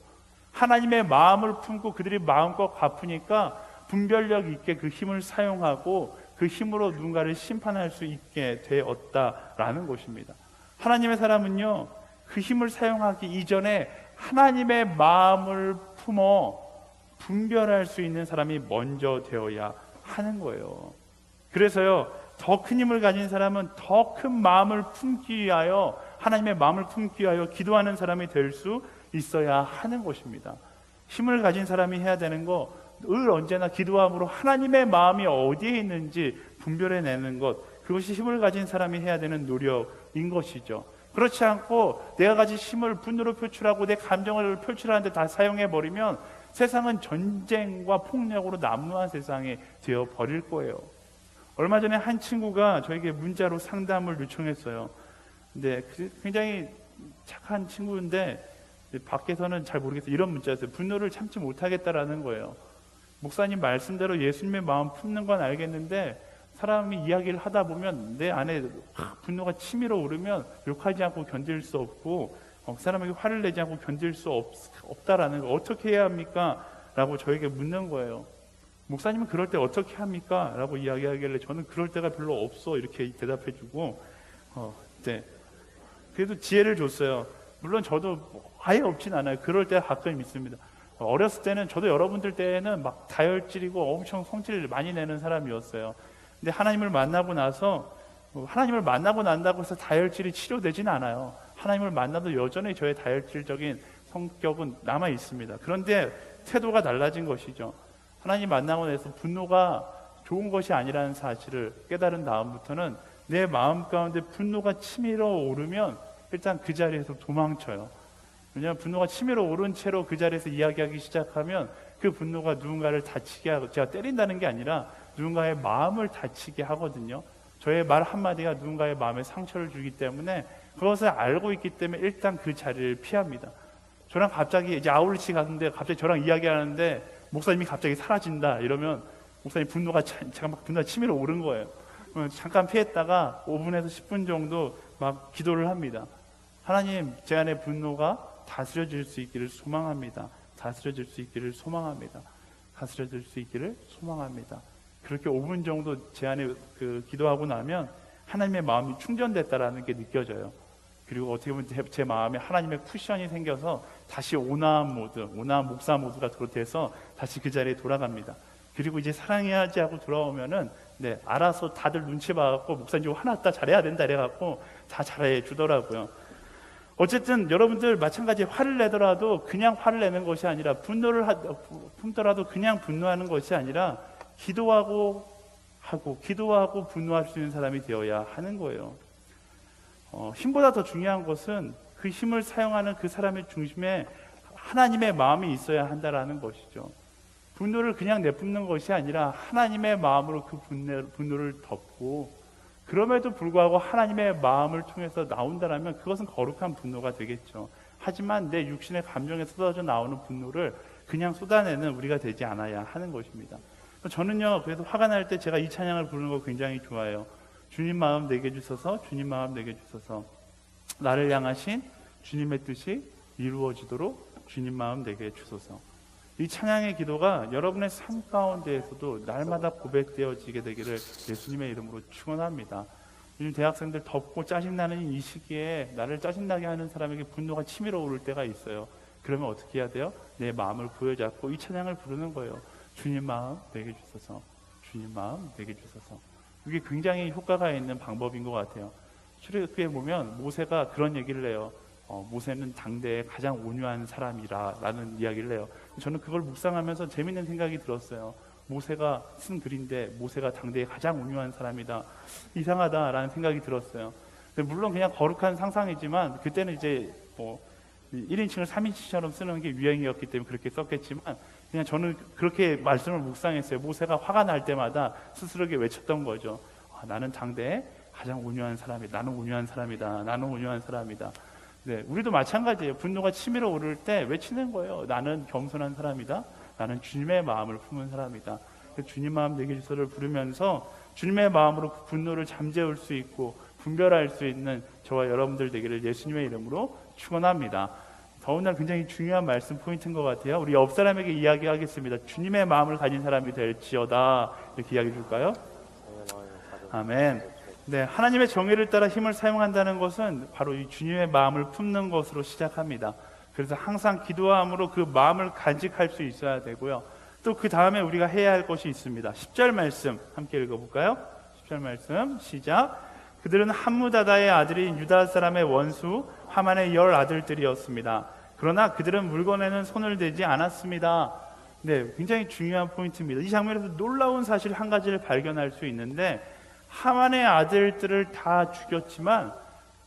하나님의 마음을 품고 그들이 마음껏 갚으니까 분별력 있게 그 힘을 사용하고 그 힘으로 누군가를 심판할 수 있게 되었다라는 것입니다. 하나님의 사람은요, 그 힘을 사용하기 이전에 하나님의 마음을 품어 분별할 수 있는 사람이 먼저 되어야 하는 거예요. 그래서요, 더 큰 힘을 가진 사람은 더 큰 마음을 품기 위하여, 하나님의 마음을 품기 위하여 기도하는 사람이 될 수 있어야 하는 것입니다. 힘을 가진 사람이 해야 되는 거, 늘 언제나 기도함으로 하나님의 마음이 어디에 있는지 분별해내는 것, 그것이 힘을 가진 사람이 해야 되는 노력인 것이죠. 그렇지 않고 내가 가진 힘을 분노로 표출하고 내 감정을 표출하는데 다 사용해버리면 세상은 전쟁과 폭력으로 난무한 세상이 되어버릴 거예요. 얼마 전에 한 친구가 저에게 문자로 상담을 요청했어요. 근데 굉장히 착한 친구인데 밖에서는 잘 모르겠어요. 이런 문자였어요. 분노를 참지 못하겠다라는 거예요. 목사님 말씀대로 예수님의 마음 품는 건 알겠는데 사람이 이야기를 하다 보면 내 안에 분노가 치밀어 오르면 욕하지 않고 견딜 수 없고, 사람에게 화를 내지 않고 견딜 수 없다라는 거, 어떻게 해야 합니까? 라고 저에게 묻는 거예요. 목사님은 그럴 때 어떻게 합니까? 라고 이야기하길래 저는 그럴 때가 별로 없어 이렇게 대답해주고, 네. 그래도 지혜를 줬어요. 물론 저도 아예 없진 않아요. 그럴 때가 가끔 있습니다. 어렸을 때는, 저도 여러분들 때에는 막 다혈질이고 엄청 성질을 많이 내는 사람이었어요. 근데 하나님을 만나고 나서, 하나님을 만나고 난다고 해서 다혈질이 치료되진 않아요. 하나님을 만나도 여전히 저의 다혈질적인 성격은 남아 있습니다. 그런데 태도가 달라진 것이죠. 하나님 만나고 나서 분노가 좋은 것이 아니라는 사실을 깨달은 다음부터는 내 마음 가운데 분노가 치밀어 오르면 일단 그 자리에서 도망쳐요. 왜냐하면 분노가 치밀어 오른 채로 그 자리에서 이야기하기 시작하면 그 분노가 누군가를 다치게 하고, 제가 때린다는 게 아니라 누군가의 마음을 다치게 하거든요. 저의 말 한마디가 누군가의 마음에 상처를 주기 때문에 그것을 알고 있기 때문에 일단 그 자리를 피합니다. 저랑 갑자기 이제 아울리치 갔는데 갑자기 저랑 이야기하는데 목사님이 갑자기 사라진다 이러면 목사님 분노가 치밀어 오른 거예요. 잠깐 피했다가 5분에서 10분 정도 막 기도를 합니다. 하나님, 제 안의 분노가 다스려질 수 있기를 소망합니다. 다스려질 수 있기를 소망합니다. 다스려질 수 있기를 소망합니다. 그렇게 5분 정도 제 안에 기도하고 나면 하나님의 마음이 충전됐다라는 게 느껴져요. 그리고 어떻게 보면 제 마음에 하나님의 쿠션이 생겨서 다시 온화한 모드, 온화한 목사 모드가 돼서 다시 그 자리에 돌아갑니다. 그리고 이제 사랑해야지 하고 돌아오면은, 네, 알아서 다들 눈치 봐갖고 목사님 화났다, 잘해야 된다 이래갖고 다 잘해 주더라고요. 어쨌든 여러분들 마찬가지, 화를 내더라도 그냥 화를 내는 것이 아니라, 분노를 품더라도 그냥 분노하는 것이 아니라 기도하고 분노할 수 있는 사람이 되어야 하는 거예요. 힘보다 더 중요한 것은 그 힘을 사용하는 그 사람의 중심에 하나님의 마음이 있어야 한다라는 것이죠. 분노를 그냥 내뿜는 것이 아니라 하나님의 마음으로 그 분노를 덮고 그럼에도 불구하고 하나님의 마음을 통해서 나온다면 그것은 거룩한 분노가 되겠죠. 하지만 내 육신의 감정에 쏟아져 나오는 분노를 그냥 쏟아내는 우리가 되지 않아야 하는 것입니다. 저는요, 그래서 화가 날 때 제가 이 찬양을 부르는 거 굉장히 좋아해요. 주님 마음 내게 주소서, 주님 마음 내게 주소서. 나를 향하신 주님의 뜻이 이루어지도록 주님 마음 내게 주소서. 이 찬양의 기도가 여러분의 삶 가운데에서도 날마다 고백되어지게 되기를 예수님의 이름으로 축원합니다. 요즘 대학생들 덥고 짜증나는 이 시기에 나를 짜증나게 하는 사람에게 분노가 치밀어 오를 때가 있어요. 그러면 어떻게 해야 돼요? 내 마음을 부여잡고 이 찬양을 부르는 거예요. 주님 마음 내게 주소서, 주님 마음 내게 주소서. 이게 굉장히 효과가 있는 방법인 것 같아요. 출애굽기에 보면 모세가 그런 얘기를 해요. 모세는 당대의 가장 온유한 사람이라는 이야기를 해요. 저는 그걸 묵상하면서 재밌는 생각이 들었어요. 모세가 쓴 글인데 모세가 당대의 가장 온유한 사람이다. 이상하다라는 생각이 들었어요. 물론 그냥 거룩한 상상이지만 그때는 이제 1인칭을 3인칭처럼 쓰는 게 유행이었기 때문에 그렇게 썼겠지만 그냥 저는 그렇게 말씀을 묵상했어요. 모세가 화가 날 때마다 스스로에게 외쳤던 거죠. 나는 당대의 가장 온유한 사람이다. 나는 온유한 사람이다. 나는 온유한 사람이다. 네, 우리도 마찬가지예요. 분노가 치밀어 오를 때 외치는 거예요. 나는 겸손한 사람이다. 나는 주님의 마음을 품은 사람이다. 주님 마음 내게 주소서를 부르면서 주님의 마음으로 그 분노를 잠재울 수 있고 분별할 수 있는 저와 여러분들 되기를 예수님의 이름으로 축원합니다. 더군다나 굉장히 중요한 말씀 포인트인 것 같아요. 우리 옆 사람에게 이야기하겠습니다. 주님의 마음을 가진 사람이 될지어다. 이렇게 이야기해 줄까요? 아멘. 네, 하나님의 정의를 따라 힘을 사용한다는 것은 바로 이 주님의 마음을 품는 것으로 시작합니다. 그래서 항상 기도함으로 그 마음을 간직할 수 있어야 되고요. 또 그 다음에 우리가 해야 할 것이 있습니다. 10절 말씀 함께 읽어볼까요? 10절 말씀 시작. 그들은 함무다다의 아들인 유다 사람의 원수 하만의 10 아들들이었습니다. 그러나 그들은 물건에는 손을 대지 않았습니다. 네, 굉장히 중요한 포인트입니다. 이 장면에서 놀라운 사실 한 가지를 발견할 수 있는데 하만의 아들들을 다 죽였지만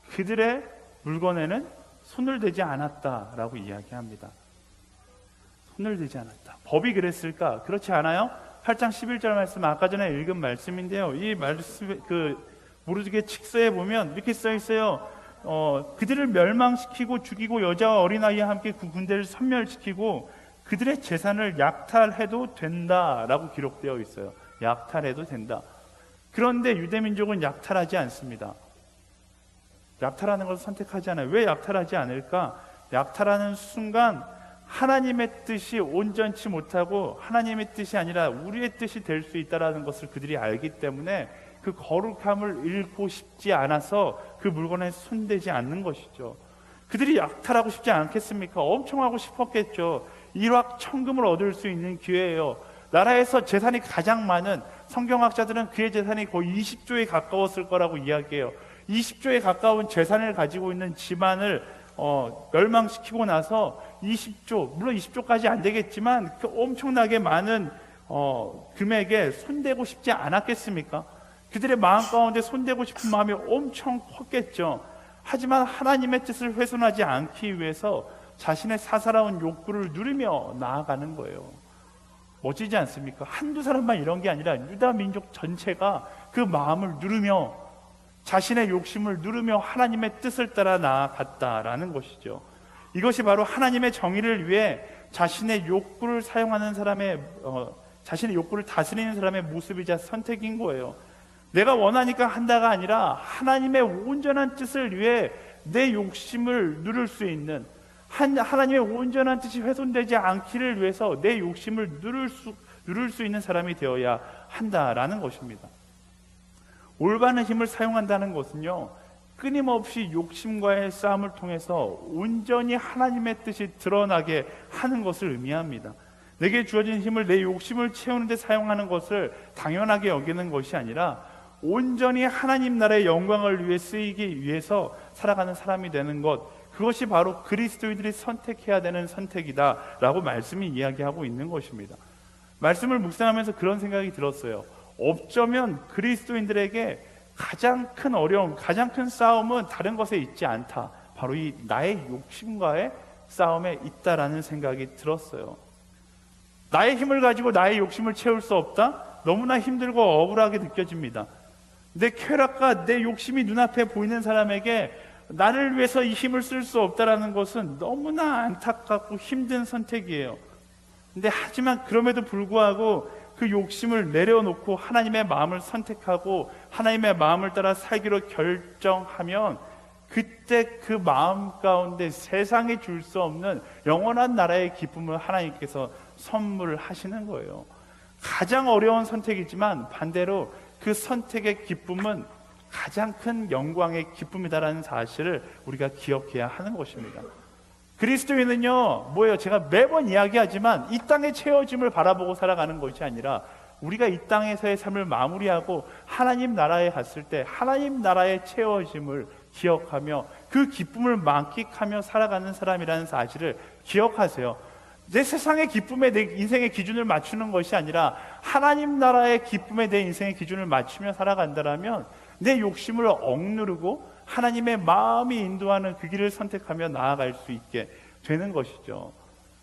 그들의 물건에는 손을 대지 않았다라고 이야기합니다. 손을 대지 않았다. 법이 그랬을까? 그렇지 않아요? 8장 11절 말씀 아까 전에 읽은 말씀인데요. 이 말씀 모르게 칙서에 보면 이렇게 써 있어요. 그들을 멸망시키고 죽이고 여자와 어린아이와 함께 그 군대를 섬멸시키고 그들의 재산을 약탈해도 된다라고 기록되어 있어요. 약탈해도 된다. 그런데 유대민족은 약탈하지 않습니다. 약탈하는 것을 선택하지 않아요. 왜 약탈하지 않을까? 약탈하는 순간 하나님의 뜻이 온전치 못하고 하나님의 뜻이 아니라 우리의 뜻이 될 수 있다는 것을 그들이 알기 때문에 그 거룩함을 잃고 싶지 않아서 그 물건에 손대지 않는 것이죠. 그들이 약탈하고 싶지 않겠습니까? 엄청 하고 싶었겠죠. 일확천금을 얻을 수 있는 기회예요. 나라에서 재산이 가장 많은 성경학자들은 그의 재산이 거의 20조에 가까웠을 거라고 이야기해요. 20조에 가까운 재산을 가지고 있는 집안을 멸망시키고 나서 20조, 물론 20조까지 안 되겠지만 그 엄청나게 많은 금액에 손대고 싶지 않았겠습니까? 그들의 마음 가운데 손대고 싶은 마음이 엄청 컸겠죠. 하지만 하나님의 뜻을 훼손하지 않기 위해서 자신의 사사로운 욕구를 누리며 나아가는 거예요. 멋지지 않습니까? 한두 사람만 이런 게 아니라 유다 민족 전체가 그 마음을 누르며 자신의 욕심을 누르며 하나님의 뜻을 따라 나아갔다라는 것이죠. 이것이 바로 하나님의 정의를 위해 자신의 욕구를 사용하는 사람의 자신의 욕구를 다스리는 사람의 모습이자 선택인 거예요. 내가 원하니까 한다가 아니라 하나님의 온전한 뜻을 위해 내 욕심을 누를 수 있는 하나님의 온전한 뜻이 훼손되지 않기를 위해서 내 욕심을 누를 수 있는 사람이 되어야 한다라는 것입니다. 올바른 힘을 사용한다는 것은요, 끊임없이 욕심과의 싸움을 통해서 온전히 하나님의 뜻이 드러나게 하는 것을 의미합니다. 내게 주어진 힘을 내 욕심을 채우는 데 사용하는 것을 당연하게 여기는 것이 아니라 온전히 하나님 나라의 영광을 위해 쓰이기 위해서 살아가는 사람이 되는 것, 그것이 바로 그리스도인들이 선택해야 되는 선택이다라고 말씀이 이야기하고 있는 것입니다. 말씀을 묵상하면서 그런 생각이 들었어요. 어쩌면 그리스도인들에게 가장 큰 어려움, 가장 큰 싸움은 다른 것에 있지 않다. 바로 이 나의 욕심과의 싸움에 있다라는 생각이 들었어요. 나의 힘을 가지고 나의 욕심을 채울 수 없다? 너무나 힘들고 억울하게 느껴집니다. 내 쾌락과 내 욕심이 눈앞에 보이는 사람에게 나를 위해서 이 힘을 쓸 수 없다라는 것은 너무나 안타깝고 힘든 선택이에요. 근데 하지만 그럼에도 불구하고 그 욕심을 내려놓고 하나님의 마음을 선택하고 하나님의 마음을 따라 살기로 결정하면 그때 그 마음 가운데 세상에 줄 수 없는 영원한 나라의 기쁨을 하나님께서 선물하시는 거예요. 가장 어려운 선택이지만 반대로 그 선택의 기쁨은 가장 큰 영광의 기쁨이다라는 사실을 우리가 기억해야 하는 것입니다. 그리스도인은요, 뭐예요? 제가 매번 이야기하지만 이 땅의 채워짐을 바라보고 살아가는 것이 아니라 우리가 이 땅에서의 삶을 마무리하고 하나님 나라에 갔을 때 하나님 나라의 채워짐을 기억하며 그 기쁨을 만끽하며 살아가는 사람이라는 사실을 기억하세요. 내 세상의 기쁨에 내 인생의 기준을 맞추는 것이 아니라 하나님 나라의 기쁨에 내 인생의 기준을 맞추며 살아간다면 내 욕심을 억누르고 하나님의 마음이 인도하는 그 길을 선택하며 나아갈 수 있게 되는 것이죠.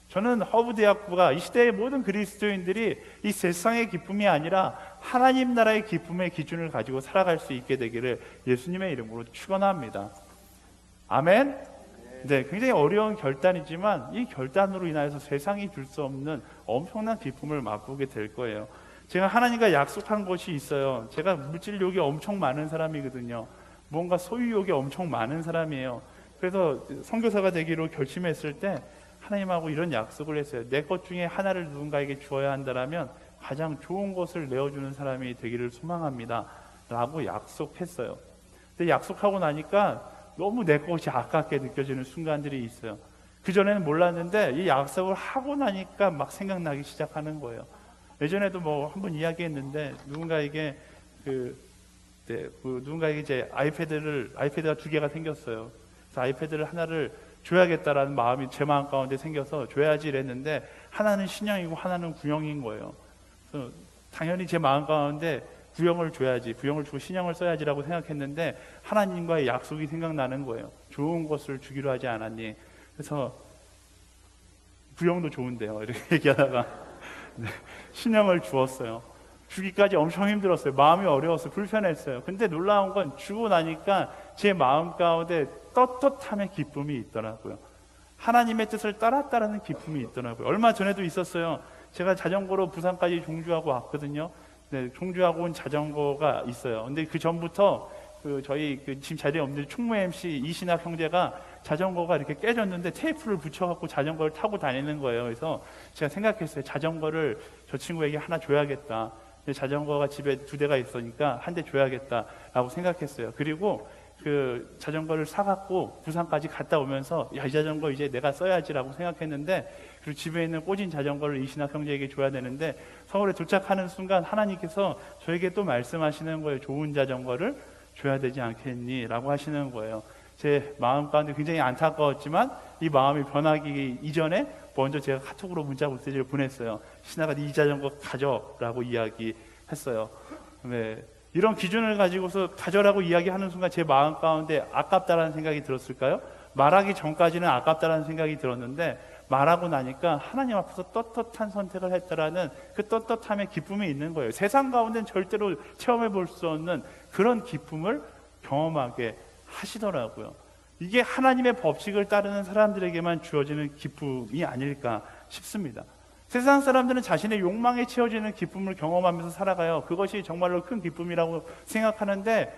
저는 허브대학부가 이 시대의 모든 그리스도인들이 이 세상의 기쁨이 아니라 하나님 나라의 기쁨의 기준을 가지고 살아갈 수 있게 되기를 예수님의 이름으로 축원합니다. 아멘. 네, 굉장히 어려운 결단이지만 이 결단으로 인하여서 세상이 줄 수 없는 엄청난 기쁨을 맛보게 될 거예요. 제가 하나님과 약속한 것이 있어요. 제가 물질욕이 엄청 많은 사람이거든요. 뭔가 소유욕이 엄청 많은 사람이에요. 그래서 선교사가 되기로 결심했을 때 하나님하고 이런 약속을 했어요. 내 것 중에 하나를 누군가에게 주어야 한다면 가장 좋은 것을 내어주는 사람이 되기를 소망합니다 라고 약속했어요. 근데 약속하고 나니까 너무 내 것이 아깝게 느껴지는 순간들이 있어요. 그전에는 몰랐는데 이 약속을 하고 나니까 막 생각나기 시작하는 거예요. 예전에도 뭐 한번 이야기했는데 누군가에게 누군가에게 이제 아이패드가 2개가 생겼어요. 그래서 아이패드를 하나를 줘야겠다라는 마음이 제 마음 가운데 생겨서 줘야지 이랬는데 하나는 신형이고 하나는 구형인 거예요. 그래서 당연히 제 마음 가운데 구형을 줘야지, 구형을 주고 신형을 써야지라고 생각했는데 하나님과의 약속이 생각나는 거예요. 좋은 것을 주기로 하지 않았니? 그래서 구형도 좋은데요. 이렇게 얘기하다가 네, 신형을 주었어요. 주기까지 엄청 힘들었어요. 마음이 어려웠어요. 불편했어요. 근데 놀라운 건 주고 나니까 제 마음 가운데 떳떳함의 기쁨이 있더라고요. 하나님의 뜻을 따랐다라는 기쁨이 있더라고요. 얼마 전에도 있었어요. 제가 자전거로 부산까지 종주하고 왔거든요. 네, 종주하고 온 자전거가 있어요. 근데 그 전부터 저희 지금 자리에 없는 충무 MC 이신학 형제가 자전거가 이렇게 깨졌는데 테이프를 붙여갖고 자전거를 타고 다니는 거예요. 그래서 제가 생각했어요. 자전거를 저 친구에게 하나 줘야겠다. 자전거가 집에 2대가 있으니까 한 대 줘야겠다라고 생각했어요. 그리고 그 자전거를 사갖고 부산까지 갔다 오면서 이 자전거 이제 내가 써야지라고 생각했는데 그리고 집에 있는 꽂은 자전거를 이신학 형제에게 줘야 되는데 서울에 도착하는 순간 하나님께서 저에게 또 말씀하시는 거예요. 좋은 자전거를 줘야 되지 않겠니? 라고 하시는 거예요. 제 마음 가운데 굉장히 안타까웠지만 이 마음이 변하기 이전에 먼저 제가 카톡으로 문자 메시지를 보냈어요. 신아가 이 자전거 가져라고 이야기했어요. 네. 이런 기준을 가지고서 가져라고 이야기하는 순간 제 마음 가운데 아깝다라는 생각이 들었을까요? 말하기 전까지는 아깝다라는 생각이 들었는데 말하고 나니까 하나님 앞에서 떳떳한 선택을 했다라는 그 떳떳함의 기쁨이 있는 거예요. 세상 가운데는 절대로 체험해 볼 수 없는 그런 기쁨을 경험하게 하시더라고요. 이게 하나님의 법칙을 따르는 사람들에게만 주어지는 기쁨이 아닐까 싶습니다. 세상 사람들은 자신의 욕망에 채워지는 기쁨을 경험하면서 살아가요. 그것이 정말로 큰 기쁨이라고 생각하는데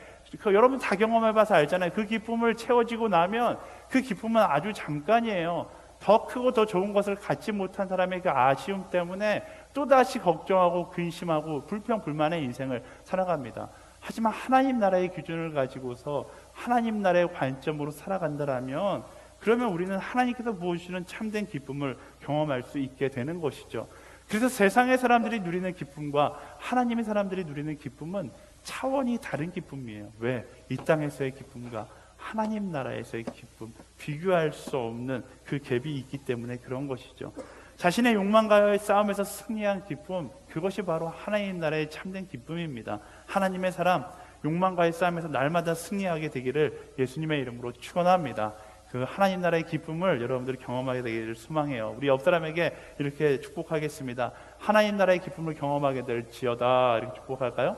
여러분 다 경험해봐서 알잖아요. 그 기쁨을 채워지고 나면 그 기쁨은 아주 잠깐이에요. 더 크고 더 좋은 것을 갖지 못한 사람의 그 아쉬움 때문에 또다시 걱정하고 근심하고 불평불만의 인생을 살아갑니다. 하지만 하나님 나라의 기준을 가지고서 하나님 나라의 관점으로 살아간다면 그러면 우리는 하나님께서 부어주시는 참된 기쁨을 경험할 수 있게 되는 것이죠. 그래서 세상의 사람들이 누리는 기쁨과 하나님의 사람들이 누리는 기쁨은 차원이 다른 기쁨이에요. 왜? 이 땅에서의 기쁨과 하나님 나라에서의 기쁨, 비교할 수 없는 그 갭이 있기 때문에 그런 것이죠. 자신의 욕망과의 싸움에서 승리한 기쁨, 그것이 바로 하나님 나라의 참된 기쁨입니다. 하나님의 사람, 욕망과의 싸움에서 날마다 승리하게 되기를 예수님의 이름으로 축원합니다. 그 하나님 나라의 기쁨을 여러분들이 경험하게 되기를 소망해요. 우리 옆 사람에게 이렇게 축복하겠습니다. 하나님 나라의 기쁨을 경험하게 될지어다. 이렇게 축복할까요?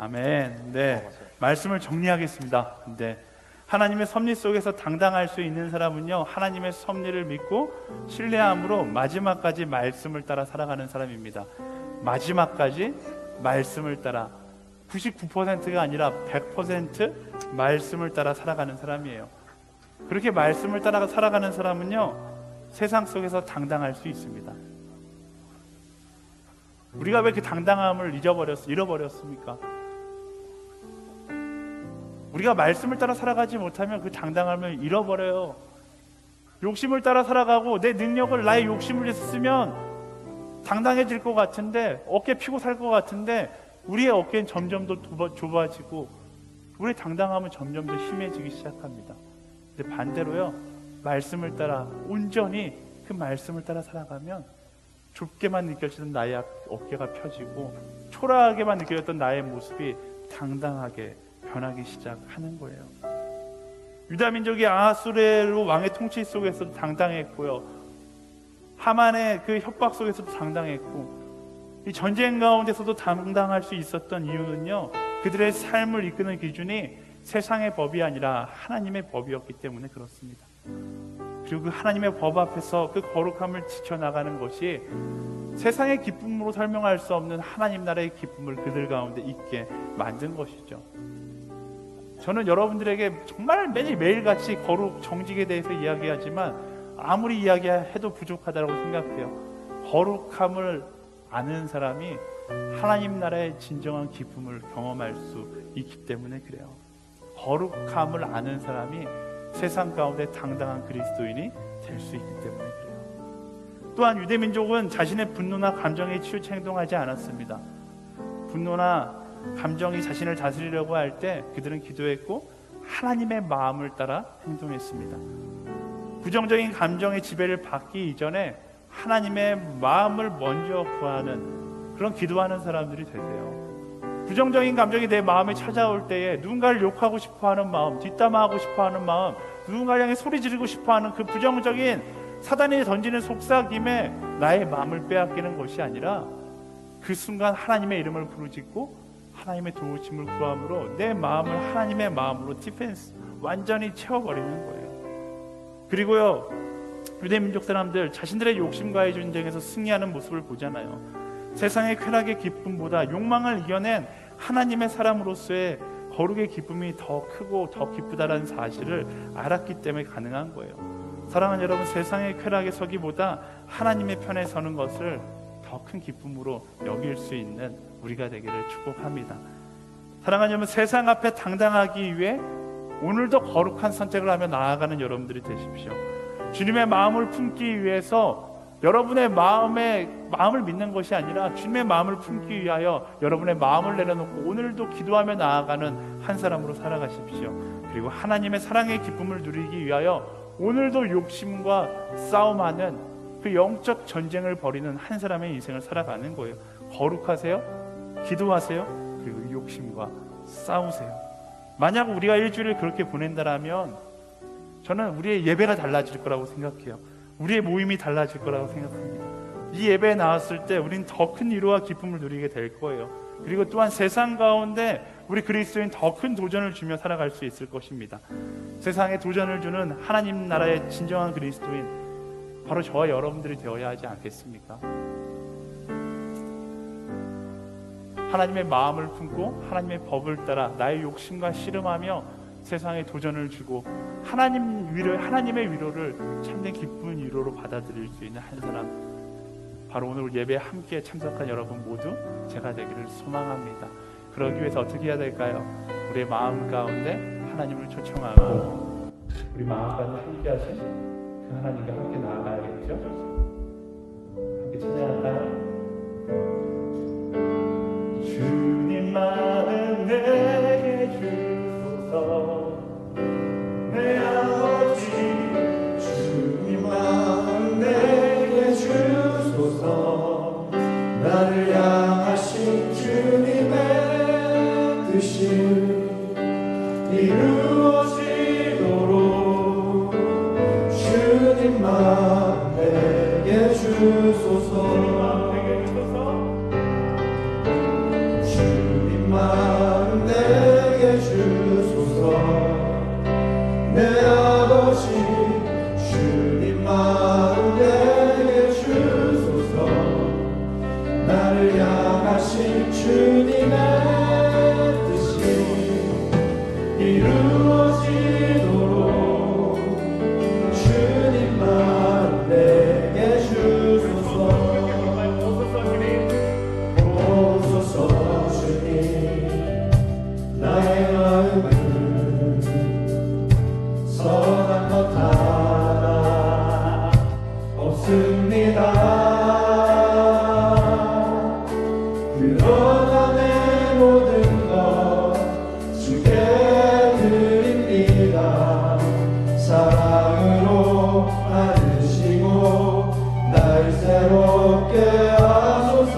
아멘. 네, 말씀을 정리하겠습니다. 네, 하나님의 섭리 속에서 당당할 수 있는 사람은요, 하나님의 섭리를 믿고 신뢰함으로 마지막까지 말씀을 따라 살아가는 사람입니다. 마지막까지 말씀을 따라 99%가 아니라 100% 말씀을 따라 살아가는 사람이에요. 그렇게 말씀을 따라 살아가는 사람은요, 세상 속에서 당당할 수 있습니다. 우리가 왜 그 당당함을 잃어버렸습니까? 우리가 말씀을 따라 살아가지 못하면 그 당당함을 잃어버려요. 욕심을 따라 살아가고 내 능력을, 나의 욕심을 쓰면 당당해질 것 같은데, 어깨 피고 살 것 같은데, 우리의 어깨는 점점 더 좁아지고 우리의 당당함은 점점 더 심해지기 시작합니다. 근데 반대로요, 말씀을 따라 온전히 그 말씀을 따라 살아가면 좁게만 느껴지던 나의 어깨가 펴지고 초라하게만 느껴졌던 나의 모습이 당당하게 변하기 시작하는 거예요. 유다 민족이 아하수에로 왕의 통치 속에서도 당당했고요, 하만의 그 협박 속에서도 당당했고, 이 전쟁 가운데서도 당당할 수 있었던 이유는요, 그들의 삶을 이끄는 기준이 세상의 법이 아니라 하나님의 법이었기 때문에 그렇습니다. 그리고 그 하나님의 법 앞에서 그 거룩함을 지켜나가는 것이 세상의 기쁨으로 설명할 수 없는 하나님 나라의 기쁨을 그들 가운데 있게 만든 것이죠. 저는 여러분들에게 정말 매일같이 거룩 정직에 대해서 이야기하지만 아무리 이야기해도 부족하다고 생각해요. 거룩함을 아는 사람이 하나님 나라의 진정한 기쁨을 경험할 수 있기 때문에 그래요. 거룩함을 아는 사람이 세상 가운데 당당한 그리스도인이 될 수 있기 때문에 그래요. 또한 유대민족은 자신의 분노나 감정에 치우쳐 행동하지 않았습니다. 분노나 감정이 자신을 다스리려고 할 때 그들은 기도했고 하나님의 마음을 따라 행동했습니다. 부정적인 감정의 지배를 받기 이전에 하나님의 마음을 먼저 구하는, 그런 기도하는 사람들이 되세요. 부정적인 감정이 내 마음에 찾아올 때에 누군가를 욕하고 싶어하는 마음, 뒷담화하고 싶어하는 마음, 누군가를 향해 소리 지르고 싶어하는 그 부정적인 사단이 던지는 속삭임에 나의 마음을 빼앗기는 것이 아니라 그 순간 하나님의 이름을 부르짖고 하나님의 도우심을 구함으로 내 마음을 하나님의 마음으로 디펜스, 완전히 채워버리는 거예요. 그리고요, 유대민족 사람들 자신들의 욕심과의 전쟁에서 승리하는 모습을 보잖아요. 세상의 쾌락의 기쁨보다 욕망을 이겨낸 하나님의 사람으로서의 거룩의 기쁨이 더 크고 더 기쁘다라는 사실을 알았기 때문에 가능한 거예요. 사랑하는 여러분, 세상의 쾌락에 서기보다 하나님의 편에 서는 것을 더 큰 기쁨으로 여길 수 있는 우리가 되기를 축복합니다. 사랑하는 여러분, 세상 앞에 당당하기 위해 오늘도 거룩한 선택을 하며 나아가는 여러분들이 되십시오. 주님의 마음을 품기 위해서 여러분의 마음을 믿는 것이 아니라 주님의 마음을 품기 위하여 여러분의 마음을 내려놓고 오늘도 기도하며 나아가는 한 사람으로 살아가십시오. 그리고 하나님의 사랑의 기쁨을 누리기 위하여 오늘도 욕심과 싸움하는 그 영적 전쟁을 벌이는 한 사람의 인생을 살아가는 거예요. 거룩하세요, 기도하세요, 그리고 욕심과 싸우세요. 만약 우리가 일주일을 그렇게 보낸다라면 저는 우리의 예배가 달라질 거라고 생각해요. 우리의 모임이 달라질 거라고 생각합니다. 이 예배에 나왔을 때 우리는 더 큰 위로와 기쁨을 누리게 될 거예요. 그리고 또한 세상 가운데 우리 그리스도인 더 큰 도전을 주며 살아갈 수 있을 것입니다. 세상에 도전을 주는 하나님 나라의 진정한 그리스도인, 바로 저와 여러분들이 되어야 하지 않겠습니까? 하나님의 마음을 품고 하나님의 법을 따라 나의 욕심과 씨름하며 세상에 도전을 주고 하나님의 위로를 참된 기쁜 위로로 받아들일 수 있는 한 사람, 바로 오늘 예배에 함께 참석한 여러분 모두 제가 되기를 소망합니다. 그러기 위해서 어떻게 해야 될까요? 우리의 마음 가운데 하나님을 초청하고 우리 마음 가운데 함께 하신 그 하나님과 함께 나아가야겠죠? 함께 찬양할까요? 주님 마음 내게 주소서, 내 아버지 주님 마음 내게 주소서, 나를 향하신 주님의 뜻이 이루어지도록 주님 마음 내게 주소서, 주님 마음 나를 향하신 주님의 뜻이 이루어지도록 주님만 내게 주소서. 오소서 주님, 나의 마음을 선한 것 하나 없습니다. 그러나 내 모든 것 주께 드립니다. 사랑으로 안으시고 날 새롭게 하소서.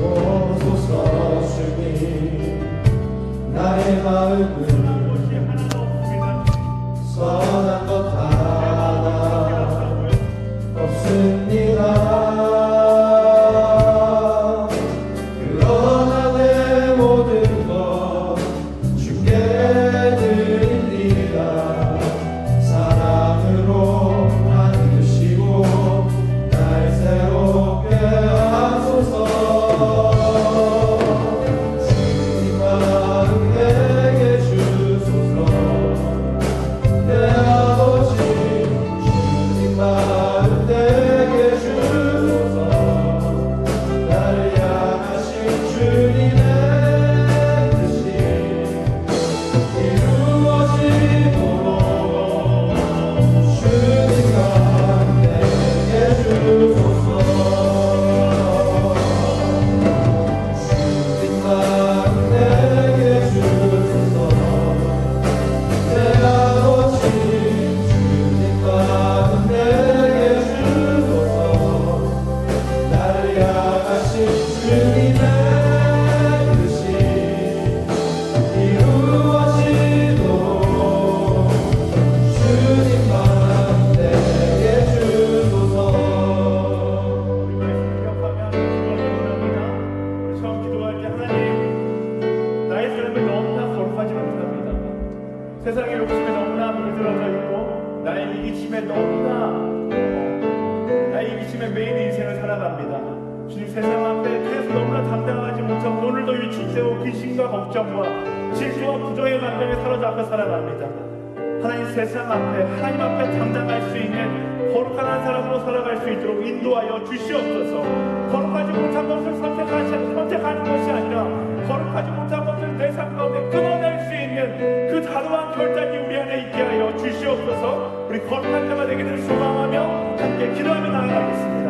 오소서 주님, 나의 마음을 선한 것 하나 없습니다. 그러나 내 모든 것 주께 드립니다. 사랑으로 만드시고 날 새롭게 하소서. 주님 마음 내게 주소서. 내 아버지 주님 마음 내게 주소서. 나를 향하신 주님의 뜻이 이루어지도록 주님 마음 내게 주소서. 주님 마음 내게 주소서. 내 아버지 주님 마음 내게 주소서. 나를 향하신 주님의 뜻이 이루어지도록 주님 마음 내게 주소서. 처음 기도할 때 하나님, 나의 삶을 너무나 거룩하지 못합니다. 세상의 욕심에 너무나 물들어져 있고 나의 이기심에 너무나 나의 이기심에 매인 인생을 살아갑니다. 주님, 세상 앞에 그래서 너무나 당당하지 못하고 오늘도 위축되고 귀신과 걱정과 질투와 부정의 감정에 사로잡혀 살아갑니다. 하나님, 세상 앞에 하나님 앞에 당당할 수 있는 거룩한 한 사람으로 살아갈 수 있도록 인도하여 주시옵소서. 거룩하지 못한 것을 선택하는 것이 아니라 거룩하지 못한 것을 내 삶 가운데 끊어낼 수 있는 그 단호한 결단이 우리 안에 있게 하여 주시옵소서. 우리 거룩한 자가 되기를 소망하며 함께 기도하며 나아가겠습니다.